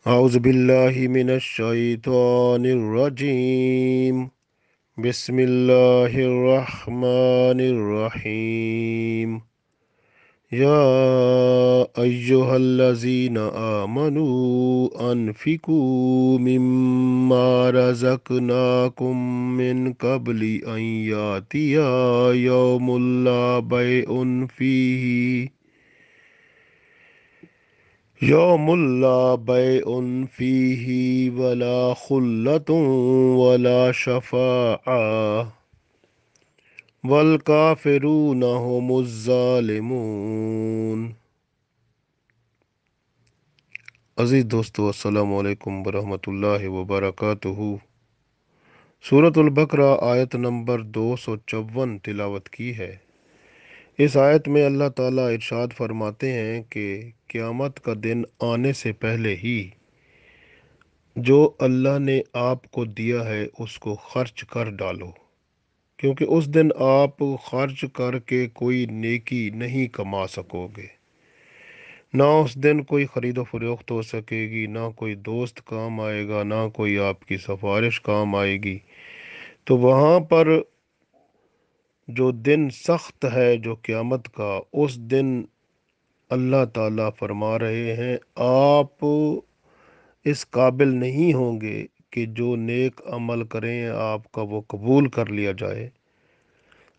أعوذ بالله من الشيطان الرجيم. بسم الله الرحمن الرحيم. يا أيها الذين آمنوا أنفقوا مما رزقناكم من قبل أن يأتي يوم لا بيع فيه ولا خلة ولا شفاعة والكافرون هم الظالمون۔ عزیز دوستو، السلام علیکم ورحمۃ اللہ وبرکاتہ۔ سورۃ البقرہ آیت نمبر 254 تلاوت کی ہے۔ اس آیت میں اللہ تعالیٰ ارشاد فرماتے ہیں کہ قیامت کا دن آنے سے پہلے ہی جو اللہ نے آپ کو دیا ہے اس کو خرچ کر ڈالو، کیونکہ اس دن آپ خرچ کر کے کوئی نیکی نہیں کما سکو گے۔ نہ اس دن کوئی خرید و فروخت ہو سکے گی، نہ کوئی دوست کام آئے گا، نہ کوئی آپ کی سفارش کام آئے گی۔ تو وہاں پر جو دن سخت ہے، جو قیامت کا، اس دن اللہ تعالیٰ فرما رہے ہیں آپ اس قابل نہیں ہوں گے کہ جو نیک عمل کریں آپ کا وہ قبول کر لیا جائے۔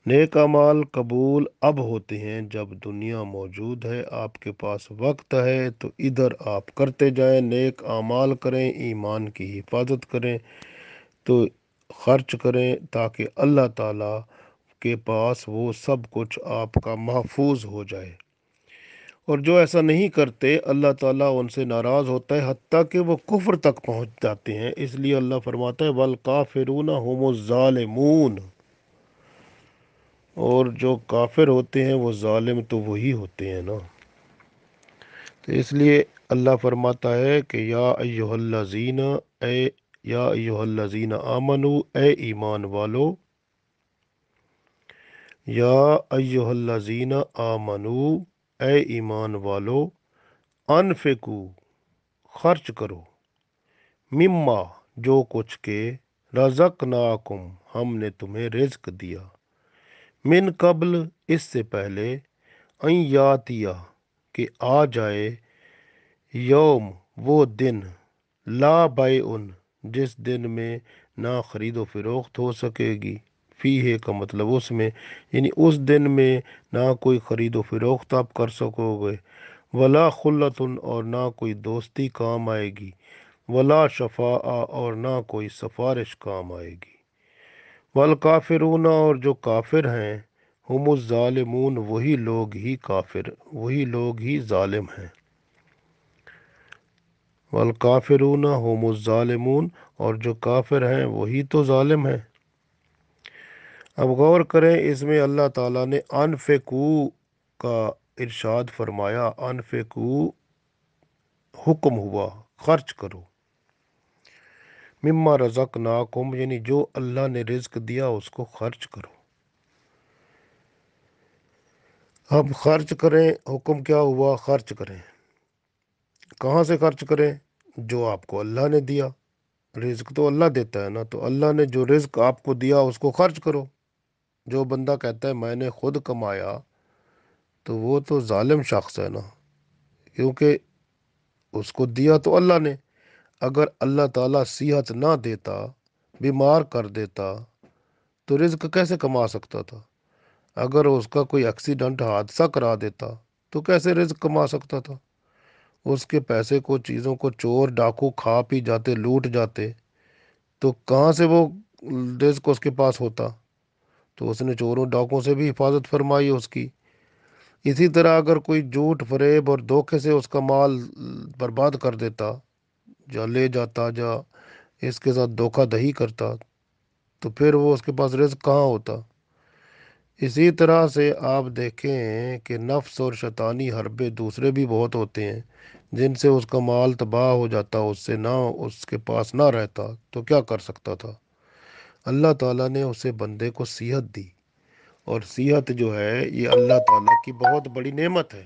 نیک اعمال قبول اب ہوتے ہیں جب دنیا موجود ہے، آپ کے پاس وقت ہے تو ادھر آپ کرتے جائیں، نیک اعمال کریں، ایمان کی حفاظت کریں، تو خرچ کریں تاکہ اللہ تعالیٰ کے پاس وہ سب کچھ آپ کا محفوظ ہو جائے۔ اور جو ایسا نہیں کرتے اللہ تعالیٰ ان سے ناراض ہوتا ہے، حتیٰ کہ وہ کفر تک پہنچ جاتے ہیں۔ اس لیے اللہ فرماتا ہے والکافرون هم الظالمون، اور جو کافر ہوتے ہیں وہ ظالم تو وہی ہوتے ہیں نا۔ تو اس لیے اللہ فرماتا ہے کہ یا ایہا الذین، اے یا ایہا الذین آمنو، اے ایمان والو، یا ایہا الذین آمنو، اے ایمان والو، انفقو، خرچ کرو، مما، جو کچھ کے، رزقناکم، ہم نے تمہیں رزق دیا، من قبل، اس سے پہلے، ان یاتیا، کہ آ جائے، یوم، وہ دن، لا بیعن، جس دن میں نہ خرید و فروخت ہو سکے گی، فیہ کا مطلب اس میں، یعنی اس دن میں نہ کوئی خرید و فروخت آپ کر سکو گے، ولا خلتن، اور نہ کوئی دوستی کام آئے گی، ولا شفاعہ، اور نہ کوئی سفارش کام آئے گی، والکافرون، اور جو کافر ہیں، ہم الظالمون، وہی لوگ ہی کافر، وہی لوگ ہی ظالم ہیں۔ والکافرون ہم الظالمون، اور جو کافر ہیں وہی تو ظالم ہیں۔ اب غور کریں، اس میں اللہ تعالیٰ نے انفقو کا ارشاد فرمایا، انفقو حکم ہوا، خرچ کرو، مما رزقناکم، یعنی جو اللہ نے رزق دیا اس کو خرچ کرو۔ اب خرچ کریں، حکم کیا ہوا؟ خرچ کریں۔ کہاں سے خرچ کریں؟ جو آپ کو اللہ نے دیا، رزق تو اللہ دیتا ہے نا، تو اللہ نے جو رزق آپ کو دیا اس کو خرچ کرو۔ جو بندہ کہتا ہے میں نے خود کمایا تو وہ تو ظالم شخص ہے نا، کیونکہ اس کو دیا تو اللہ نے۔ اگر اللہ تعالیٰ صحت نہ دیتا، بیمار کر دیتا، تو رزق کیسے کما سکتا تھا؟ اگر اس کا کوئی ایکسیڈنٹ، حادثہ کرا دیتا تو کیسے رزق کما سکتا تھا؟ اس کے پیسے کو، چیزوں کو چور ڈاکو کھا پی جاتے، لوٹ جاتے، تو کہاں سے وہ رزق اس کے پاس ہوتا؟ تو اس نے چوروں ڈاکوں سے بھی حفاظت فرمائی اس کی۔ اسی طرح اگر کوئی جھوٹ فریب اور دھوکے سے اس کا مال برباد کر دیتا، یا لے جاتا، یا اس کے ساتھ دھوکہ دہی کرتا، تو پھر وہ اس کے پاس رزق کہاں ہوتا؟ اسی طرح سے آپ دیکھیں کہ نفس اور شیطانی حربے دوسرے بھی بہت ہوتے ہیں، جن سے اس کا مال تباہ ہو جاتا، اس سے نہ، اس کے پاس نہ رہتا تو کیا کر سکتا تھا؟ اللہ تعالیٰ نے اسے بندے کو صحت دی، اور صحت جو ہے یہ اللہ تعالیٰ کی بہت بڑی نعمت ہے۔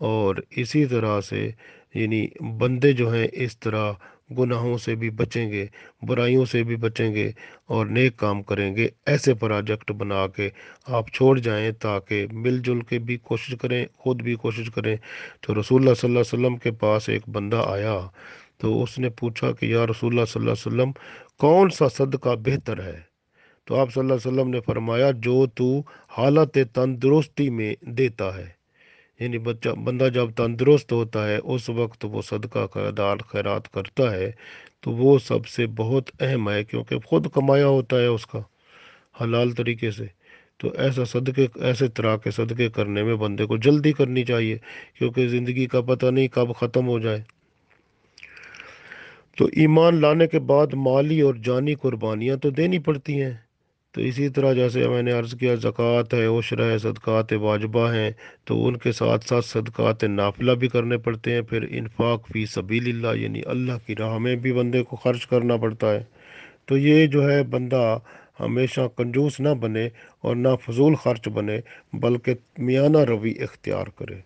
اور اسی طرح سے یعنی بندے جو ہیں اس طرح گناہوں سے بھی بچیں گے، برائیوں سے بھی بچیں گے اور نیک کام کریں گے۔ ایسے پروجیکٹ بنا کے آپ چھوڑ جائیں تاکہ مل جل کے بھی کوشش کریں، خود بھی کوشش کریں۔ تو رسول اللہ صلی اللہ علیہ وسلم کے پاس ایک بندہ آیا تو اس نے پوچھا کہ یا رسول اللہ صلی اللہ علیہ وسلم، کون سا صدقہ بہتر ہے؟ تو آپ صلی اللہ علیہ وسلم نے فرمایا جو تو حالت تندرستی میں دیتا ہے، یعنی بندہ جب تندرست ہوتا ہے اس وقت وہ صدقہ دار خیرات کرتا ہے تو وہ سب سے بہت اہم ہے، کیونکہ خود کمایا ہوتا ہے اس کا حلال طریقے سے۔ تو ایسے طرح کے صدقے کرنے میں بندے کو جلدی کرنی چاہیے، کیونکہ زندگی کا پتہ نہیں کب ختم ہو جائے۔ تو ایمان لانے کے بعد مالی اور جانی قربانیاں تو دینی پڑتی ہیں۔ تو اسی طرح جیسے میں نے عرض کیا، زکوٰۃ ہے، عشر ہے، صدقات واجبہ ہیں، تو ان کے ساتھ ساتھ صدقات نافلہ بھی کرنے پڑتے ہیں۔ پھر انفاق فی سبیل اللہ، یعنی اللہ کی راہ میں بھی بندے کو خرچ کرنا پڑتا ہے۔ تو یہ جو ہے بندہ ہمیشہ کنجوس نہ بنے اور نہ فضول خرچ بنے، بلکہ میانہ روی اختیار کرے۔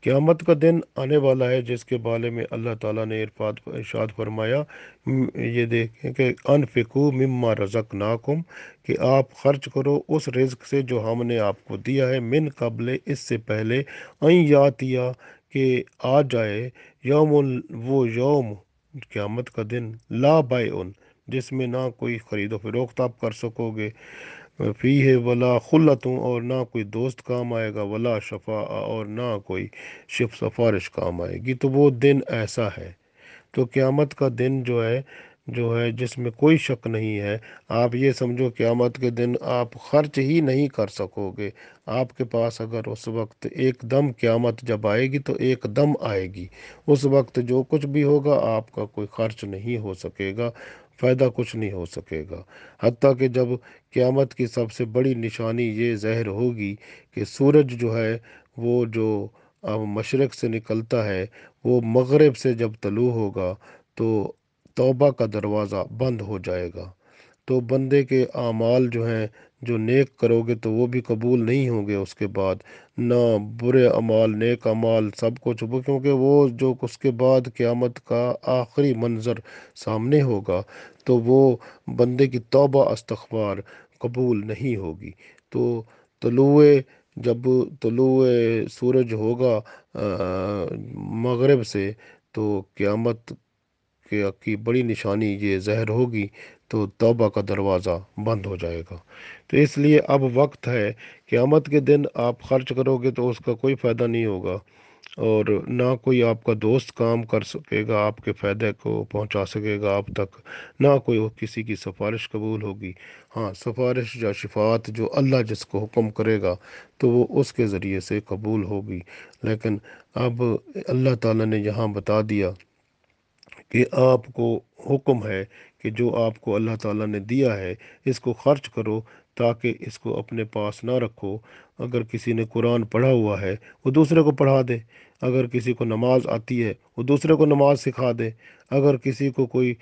قیامت کا دن آنے والا ہے جس کے بارے میں اللہ تعالیٰ نے ارشاد فرمایا، یہ دیکھیں کہ انفقوا مما رزقناکم، کہ آپ خرچ کرو اس رزق سے جو ہم نے آپ کو دیا ہے، من قبل، اس سے پہلے، ان یاتیا، کہ آ جائے، یوم، وہ یوم، قیامت کا دن، لا بیع، جس میں نہ کوئی خرید و فروخت آپ کر سکو گے، فی ہے ولا خلتوں، اور نہ کوئی دوست کام آئے گا، ولا شفا، اور نہ کوئی سفارش کام آئے گی۔ تو وہ دن ایسا ہے۔ تو قیامت کا دن جو ہے جس میں کوئی شک نہیں ہے، آپ یہ سمجھو قیامت کے دن آپ خرچ ہی نہیں کر سکو گے۔ آپ کے پاس اگر اس وقت ایک دم قیامت جب آئے گی تو ایک دم آئے گی، اس وقت جو کچھ بھی ہوگا آپ کا کوئی خرچ نہیں ہو سکے گا، فائدہ کچھ نہیں ہو سکے گا۔ حتیٰ کہ جب قیامت کی سب سے بڑی نشانی یہ ظاہر ہوگی کہ سورج جو ہے وہ جو مشرق سے نکلتا ہے، وہ مغرب سے جب طلوع ہوگا تو توبہ کا دروازہ بند ہو جائے گا۔ تو بندے کے اعمال جو ہیں، جو نیک کرو گے تو وہ بھی قبول نہیں ہوں گے اس کے بعد، نہ برے اعمال، نیک اعمال، سب کچھ کیونکہ وہ جو اس کے بعد قیامت کا آخری منظر سامنے ہوگا تو وہ بندے کی توبہ استغفار قبول نہیں ہوگی۔ تو طلوع جب طلوع سورج ہوگا مغرب سے، تو قیامت کی بڑی نشانی یہ ظاہر ہوگی، تو توبہ کا دروازہ بند ہو جائے گا۔ تو اس لیے اب وقت ہے، قیامت کے دن آپ خرچ کرو گے تو اس کا کوئی فائدہ نہیں ہوگا، اور نہ کوئی آپ کا دوست کام کر سکے گا، آپ کے فائدے کو پہنچا سکے گا آپ تک، نہ کوئی کسی کی سفارش قبول ہوگی۔ ہاں، سفارش یا شفاعت جو اللہ جس کو حکم کرے گا تو وہ اس کے ذریعے سے قبول ہوگی۔ لیکن اب اللہ تعالیٰ نے یہاں بتا دیا کہ آپ کو حکم ہے کہ جو آپ کو اللہ تعالیٰ نے دیا ہے اس کو خرچ کرو، تاکہ اس کو اپنے پاس نہ رکھو۔ اگر کسی نے قرآن پڑھا ہوا ہے وہ دوسرے کو پڑھا دے، اگر کسی کو نماز آتی ہے وہ دوسرے کو نماز سکھا دے، اگر کسی کو کوئی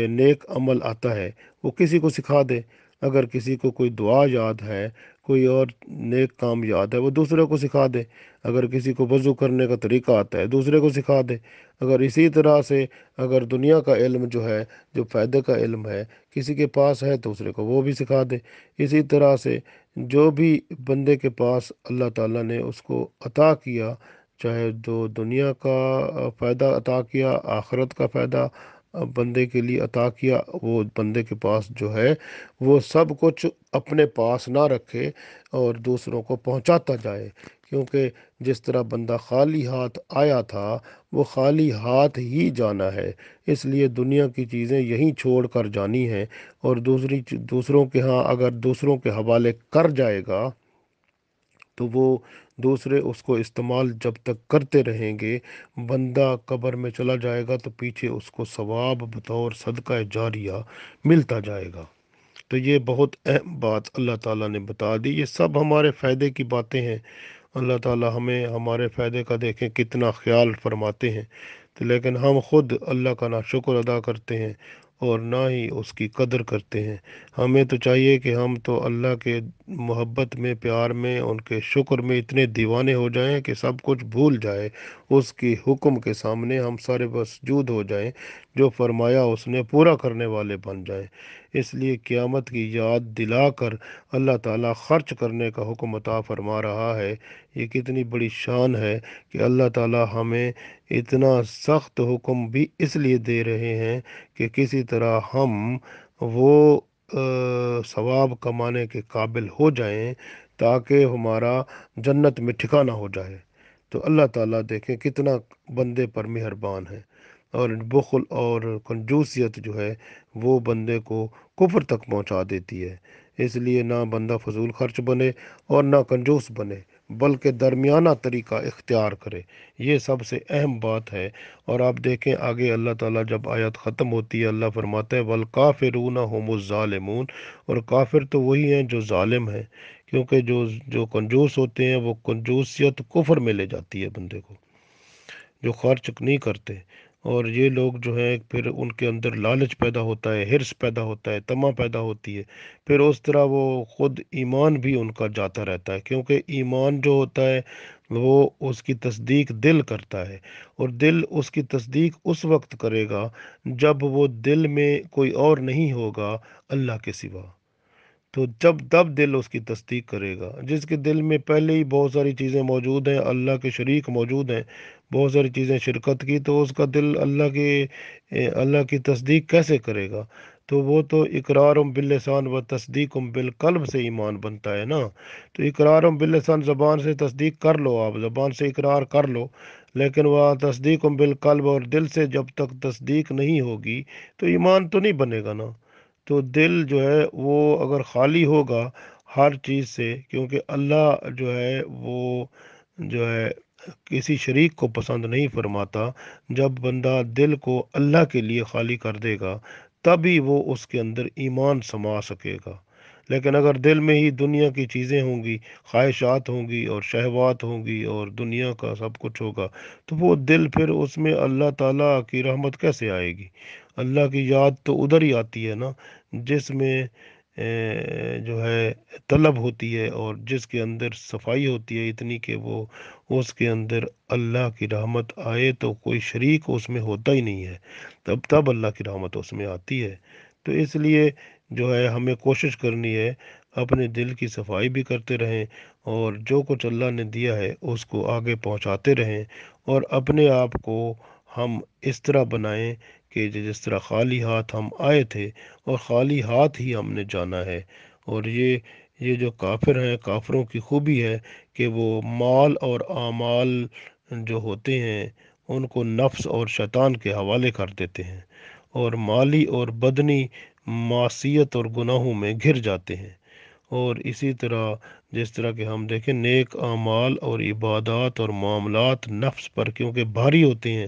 نیک عمل آتا ہے وہ کسی کو سکھا دے، اگر کسی کو کوئی دعا یاد ہے، کوئی اور نیک کام یاد ہے وہ دوسرے کو سکھا دے، اگر کسی کو وضو کرنے کا طریقہ آتا ہے دوسرے کو سکھا دے، اگر اسی طرح سے اگر دنیا کا علم جو ہے، جو فائدے کا علم ہے، کسی کے پاس ہے دوسرے کو وہ بھی سکھا دے۔ اسی طرح سے جو بھی بندے کے پاس اللہ تعالیٰ نے اس کو عطا کیا، چاہے جو دنیا کا فائدہ عطا کیا، آخرت کا فائدہ بندے کے لیے عطا کیا، وہ بندے کے پاس جو ہے وہ سب کچھ اپنے پاس نہ رکھے اور دوسروں کو پہنچاتا جائے، کیونکہ جس طرح بندہ خالی ہاتھ آیا تھا وہ خالی ہاتھ ہی جانا ہے۔ اس لیے دنیا کی چیزیں یہیں چھوڑ کر جانی ہیں، اور دوسروں کے ہاں اگر دوسروں کے حوالے کر جائے گا تو وہ دوسرے اس کو استعمال جب تک کرتے رہیں گے، بندہ قبر میں چلا جائے گا تو پیچھے اس کو ثواب بطور صدقہ جاریہ ملتا جائے گا۔ تو یہ بہت اہم بات اللہ تعالیٰ نے بتا دی، یہ سب ہمارے فائدے کی باتیں ہیں۔ اللہ تعالیٰ ہمیں ہمارے فائدے کا دیکھیں کتنا خیال فرماتے ہیں، تو لیکن ہم خود اللہ کا نہ شکر ادا کرتے ہیں اور نہ ہی اس کی قدر کرتے ہیں۔ ہمیں تو چاہیے کہ ہم تو اللہ کے محبت میں، پیار میں، ان کے شکر میں اتنے دیوانے ہو جائیں کہ سب کچھ بھول جائے، اس کی حکم کے سامنے ہم سارے مسجود ہو جائیں، جو فرمایا اس نے پورا کرنے والے بن جائیں۔ اس لیے قیامت کی یاد دلا کر اللہ تعالیٰ خرچ کرنے کا حکم عطا فرما رہا ہے۔ یہ کتنی بڑی شان ہے کہ اللہ تعالیٰ ہمیں اتنا سخت حکم بھی اس لیے دے رہے ہیں کہ کسی طرح ہم وہ ثواب کمانے کے قابل ہو جائیں تاکہ ہمارا جنت میں ٹھکانہ ہو جائے۔ تو اللہ تعالیٰ دیکھیں کتنا بندے پر مہربان ہے، اور بخل اور کنجوسیت جو ہے وہ بندے کو کفر تک پہنچا دیتی ہے۔ اس لیے نہ بندہ فضول خرچ بنے اور نہ کنجوس بنے، بلکہ درمیانہ طریقہ اختیار کرے۔ یہ سب سے اہم بات ہے۔ اور آپ دیکھیں آگے اللہ تعالیٰ جب آیت ختم ہوتی ہے، اللہ فرماتا ہے وَالْكَافِرُونَ هُمُ الظَّالِمُونَ، اور کافر تو وہی ہیں جو ظالم ہیں، کیونکہ جو کنجوس ہوتے ہیں وہ کنجوسیت کفر میں لے جاتی ہے بندے کو، جو خرچ نہیں کرتے۔ اور یہ لوگ جو ہیں پھر ان کے اندر لالچ پیدا ہوتا ہے، حرص پیدا ہوتا ہے، طمع پیدا ہوتی ہے، پھر اس طرح وہ خود ایمان بھی ان کا جاتا رہتا ہے، کیونکہ ایمان جو ہوتا ہے وہ اس کی تصدیق دل کرتا ہے، اور دل اس کی تصدیق اس وقت کرے گا جب وہ دل میں کوئی اور نہیں ہوگا اللہ کے سوا۔ تو جب تب دل اس کی تصدیق کرے گا۔ جس کے دل میں پہلے ہی بہت ساری چیزیں موجود ہیں، اللہ کے شریک موجود ہیں، بہت ساری چیزیں شرکت کی، تو اس کا دل اللہ کی تصدیق کیسے کرے گا؟ تو وہ تو اقرارم باللسان و تصدیقم بالقلب سے ایمان بنتا ہے نا۔ تو اقرارم باللسان، زبان سے تصدیق کر لو، آپ زبان سے اقرار کر لو، لیکن وہ تصدیقم بالقلب، اور دل سے جب تک تصدیق نہیں ہوگی تو ایمان تو نہیں بنے گا نا۔ تو دل جو ہے وہ اگر خالی ہوگا ہر چیز سے، کیونکہ اللہ جو ہے وہ جو ہے کسی شریک کو پسند نہیں فرماتا، جب بندہ دل کو اللہ کے لیے خالی کر دے گا تبھی وہ اس کے اندر ایمان سما سکے گا۔ لیکن اگر دل میں ہی دنیا کی چیزیں ہوں گی، خواہشات ہوں گی اور شہوات ہوں گی اور دنیا کا سب کچھ ہوگا، تو وہ دل پھر اس میں اللہ تعالیٰ کی رحمت کیسے آئے گی؟ اللہ کی یاد تو ادھر ہی آتی ہے نا جس میں جو ہے طلب ہوتی ہے، اور جس کے اندر صفائی ہوتی ہے اتنی کہ وہ اس کے اندر اللہ کی رحمت آئے تو کوئی شریک اس میں ہوتا ہی نہیں ہے، تب اللہ کی رحمت اس میں آتی ہے۔ تو اس لیے جو ہے ہمیں کوشش کرنی ہے اپنے دل کی صفائی بھی کرتے رہیں، اور جو کچھ اللہ نے دیا ہے اس کو آگے پہنچاتے رہیں، اور اپنے آپ کو ہم اس طرح بنائیں کہ جس طرح خالی ہاتھ ہم آئے تھے اور خالی ہاتھ ہی ہم نے جانا ہے۔ اور یہ جو کافر ہیں، کافروں کی خوبی ہے کہ وہ مال اور اعمال جو ہوتے ہیں ان کو نفس اور شیطان کے حوالے کر دیتے ہیں، اور مالی اور بدنی معصیت اور گناہوں میں گھر جاتے ہیں۔ اور اسی طرح جس طرح کہ ہم دیکھیں نیک اعمال اور عبادات اور معاملات نفس پر کیونکہ بھاری ہوتے ہیں،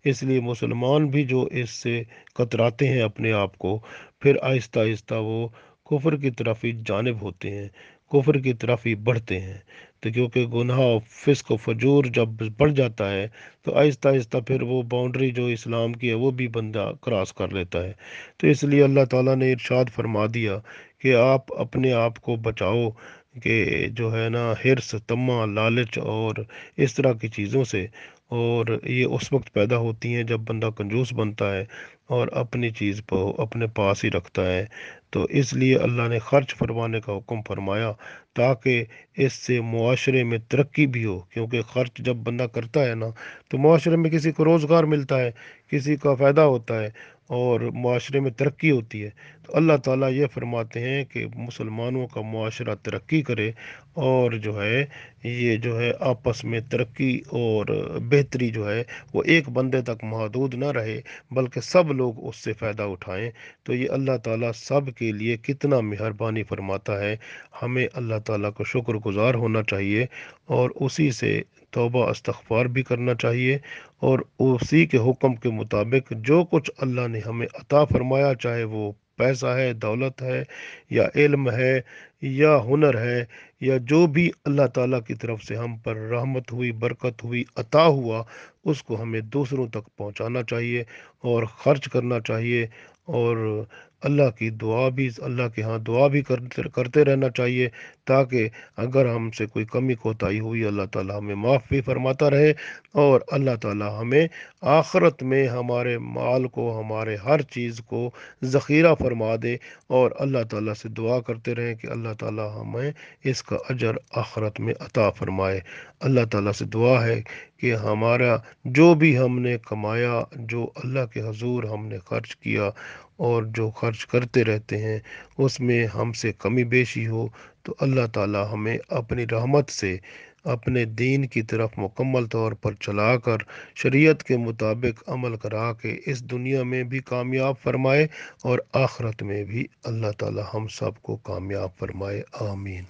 اس لیے مسلمان بھی جو اس سے کتراتے ہیں اپنے آپ کو، پھر آہستہ آہستہ وہ کفر کی طرف ہی جانب ہوتے ہیں، کفر کی طرف ہی بڑھتے ہیں۔ تو کیونکہ گناہ و فسق و فجور جب بڑھ جاتا ہے تو آہستہ آہستہ پھر وہ باؤنڈری جو اسلام کی ہے وہ بھی بندہ کراس کر لیتا ہے۔ تو اس لیے اللہ تعالیٰ نے ارشاد فرما دیا کہ آپ اپنے آپ کو بچاؤ کہ جو ہے نا حرص، طمع، لالچ اور اس طرح کی چیزوں سے، اور یہ اس وقت پیدا ہوتی ہیں جب بندہ کنجوس بنتا ہے اور اپنی چیز کو اپنے پاس ہی رکھتا ہے۔ تو اس لیے اللہ نے خرچ فرمانے کا حکم فرمایا تاکہ اس سے معاشرے میں ترقی بھی ہو، کیونکہ خرچ جب بندہ کرتا ہے نا تو معاشرے میں کسی کو روزگار ملتا ہے، کسی کا فائدہ ہوتا ہے، اور معاشرے میں ترقی ہوتی ہے۔ تو اللہ تعالیٰ یہ فرماتے ہیں کہ مسلمانوں کا معاشرہ ترقی کرے، اور جو ہے یہ جو ہے آپس میں ترقی اور بہتری جو ہے وہ ایک بندے تک محدود نہ رہے، بلکہ سب لوگ اس سے فائدہ اٹھائیں۔ تو یہ اللہ تعالیٰ سب کے لیے کتنا مہربانی فرماتا ہے۔ ہمیں اللہ تعالیٰ کو شکر گزار ہونا چاہیے، اور اسی سے توبہ استغفار بھی کرنا چاہیے، اور اسی کے حکم کے مطابق جو کچھ اللہ نے ہمیں عطا فرمایا، چاہے وہ پیسہ ہے، دولت ہے، یا علم ہے، یا ہنر ہے، یا جو بھی اللہ تعالیٰ کی طرف سے ہم پر رحمت ہوئی، برکت ہوئی، عطا ہوا، اس کو ہمیں دوسروں تک پہنچانا چاہیے اور خرچ کرنا چاہیے، اور اللہ کی دعا بھی، اللہ کے ہاں دعا بھی کرتے رہنا چاہیے، تاکہ اگر ہم سے کوئی کمی کوتاہی ہوئی اللہ تعالیٰ ہمیں معاف بھی فرماتا رہے، اور اللہ تعالیٰ ہمیں آخرت میں ہمارے مال کو، ہمارے ہر چیز کو ذخیرہ فرما دے، اور اللہ تعالیٰ سے دعا کرتے رہیں کہ اللہ تعالیٰ ہمیں اس کا اجر آخرت میں عطا فرمائے۔ اللہ تعالیٰ سے دعا ہے کہ ہمارا جو بھی ہم نے کمایا، جو اللہ کے حضور ہم نے خرچ کیا اور جو خرچ کرتے رہتے ہیں، اس میں ہم سے کمی بیشی ہو تو اللہ تعالیٰ ہمیں اپنی رحمت سے اپنے دین کی طرف مکمل طور پر چلا کر شریعت کے مطابق عمل کرا کے اس دنیا میں بھی کامیاب فرمائے، اور آخرت میں بھی اللہ تعالیٰ ہم سب کو کامیاب فرمائے، آمین۔